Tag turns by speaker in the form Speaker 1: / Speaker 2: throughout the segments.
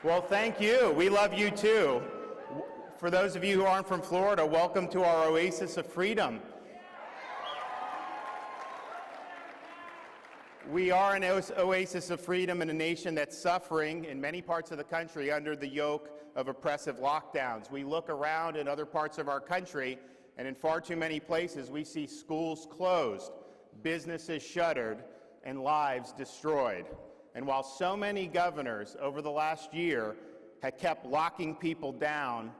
Speaker 1: Well, thank you. We love you too. For those of you who aren't from Florida, welcome to our oasis of freedom. We are an oasis of freedom in a nation that's suffering in many parts of the country under the yoke of oppressive lockdowns. We look around in other parts of our country, and in far too many places we see schools closed, businesses shuttered, and lives destroyed. And while so many governors over the last year had kept locking people down,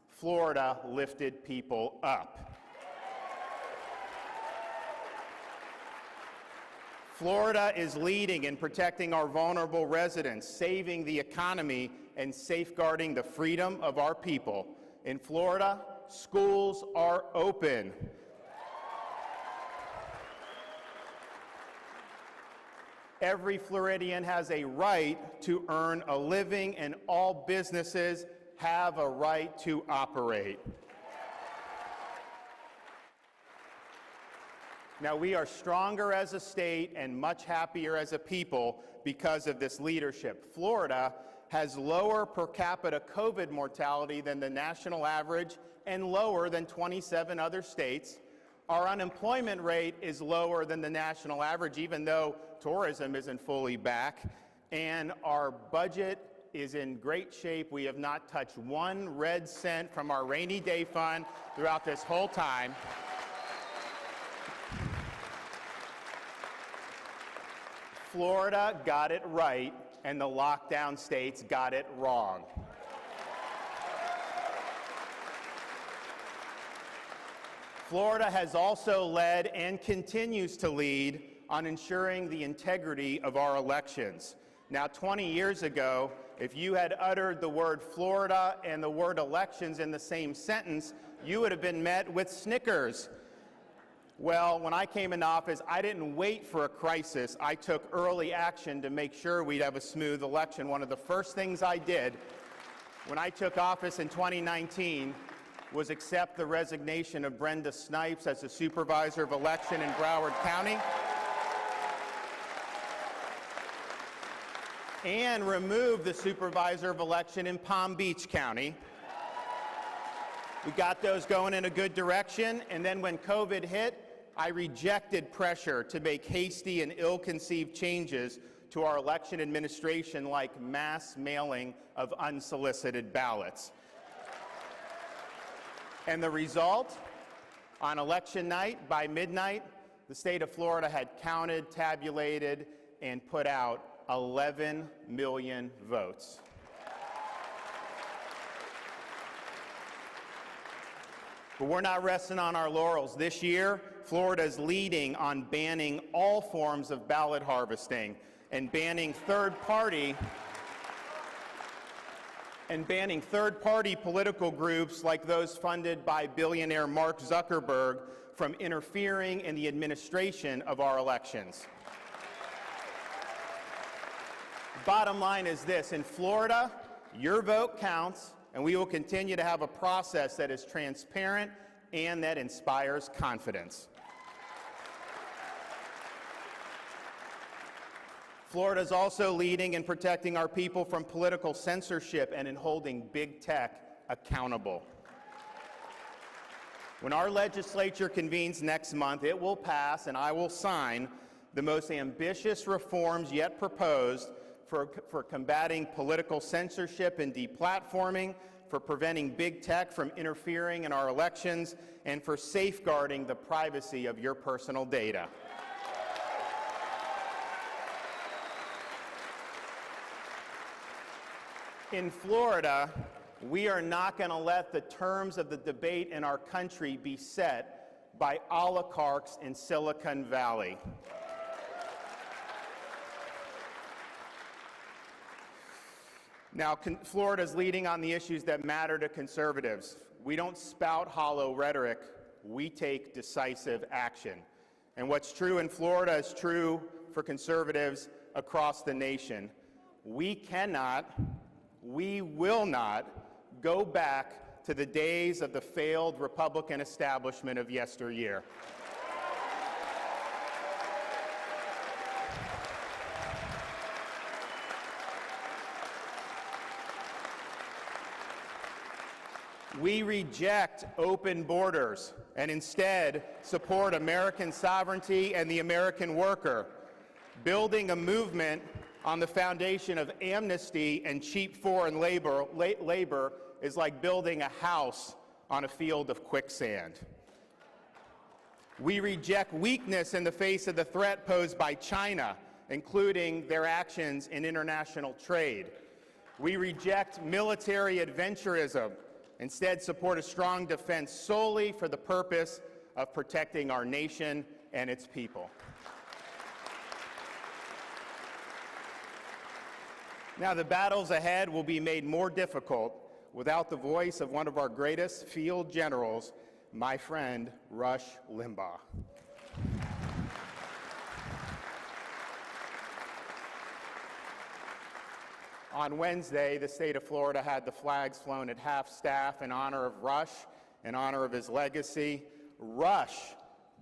Speaker 1: Florida lifted people up. Florida is leading in protecting our vulnerable residents, saving the economy, and safeguarding the freedom of our people. In Florida, schools are open. Every Floridian has a right to earn a living, and all businesses have a right to operate. Now, we are stronger as a state and much happier as a people because of this leadership. Florida has lower per capita COVID mortality than the national average and lower than 27 other states. Our unemployment rate is lower than the national average, even though tourism isn't fully back. And our budget is in great shape. We have not touched one red cent from our rainy day fund throughout this whole time. Florida got it right, and the lockdown states got it wrong. Florida has also led and continues to lead on ensuring the integrity of our elections. Now, 20 years ago, if you had uttered the word Florida and the word elections in the same sentence, you would have been met with snickers. Well, when I came into office, I didn't wait for a crisis. I took early action to make sure we'd have a smooth election. One of the first things I did when I took office in 2019 was accept the resignation of Brenda Snipes as the supervisor of election in Broward County and remove the supervisor of election in Palm Beach County. We got those going in a good direction, and then when COVID hit, I rejected pressure to make hasty and ill-conceived changes to our election administration like mass mailing of unsolicited ballots. And the result? On election night, by midnight, the state of Florida had counted, tabulated, and put out 11 million votes. But we're not resting on our laurels. This year, Florida is leading on banning all forms of ballot harvesting and banning third-party political groups like those funded by billionaire Mark Zuckerberg from interfering in the administration of our elections. Bottom line is this: in Florida, your vote counts, and we will continue to have a process that is transparent and that inspires confidence. Florida is also leading in protecting our people from political censorship and in holding big tech accountable. When our legislature convenes next month, it will pass, and I will sign, the most ambitious reforms yet proposed for combating political censorship and deplatforming, for preventing big tech from interfering in our elections, and for safeguarding the privacy of your personal data. In Florida, we are not going to let the terms of the debate in our country be set by oligarchs in Silicon Valley. Now, Florida is leading on the issues that matter to conservatives. We don't spout hollow rhetoric, we take decisive action. And what's true in Florida is true for conservatives across the nation. We will not go back to the days of the failed Republican establishment of yesteryear. We reject open borders and instead support American sovereignty and the American worker. Building a movement on the foundation of amnesty and cheap foreign labor is like building a house on a field of quicksand. We reject weakness in the face of the threat posed by China, including their actions in international trade. We reject military adventurism, instead support a strong defense solely for the purpose of protecting our nation and its people. Now, the battles ahead will be made more difficult without the voice of one of our greatest field generals, my friend Rush Limbaugh. On Wednesday, the state of Florida had the flags flown at half-staff in honor of Rush, in honor of his legacy. Rush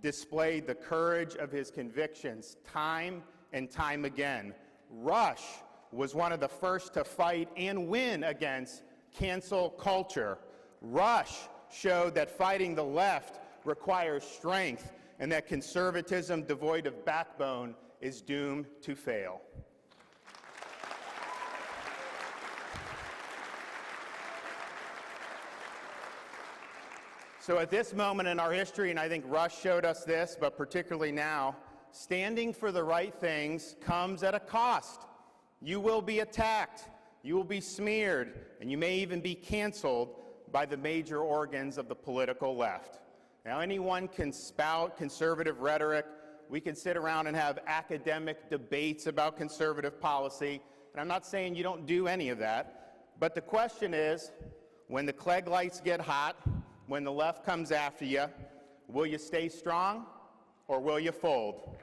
Speaker 1: displayed the courage of his convictions time and time again. Rush was one of the first to fight and win against cancel culture. Rush showed that fighting the left requires strength and that conservatism devoid of backbone is doomed to fail. So at this moment in our history, and I think Rush showed us this, but particularly now, standing for the right things comes at a cost. You will be attacked, you will be smeared, and you may even be canceled by the major organs of the political left. Now, anyone can spout conservative rhetoric. We can sit around and have academic debates about conservative policy, and I'm not saying you don't do any of that, but the question is, when the Klieg lights get hot, when the left comes after you, will you stay strong or will you fold?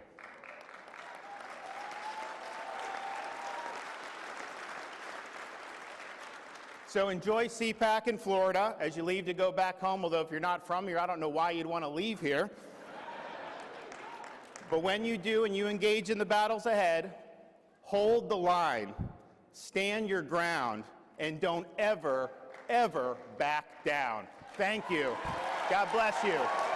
Speaker 1: So enjoy CPAC in Florida as you leave to go back home, although if you're not from here, I don't know why you'd want to leave here. But when you do and you engage in the battles ahead, hold the line, stand your ground, and don't ever, ever back down. Thank you. God bless you.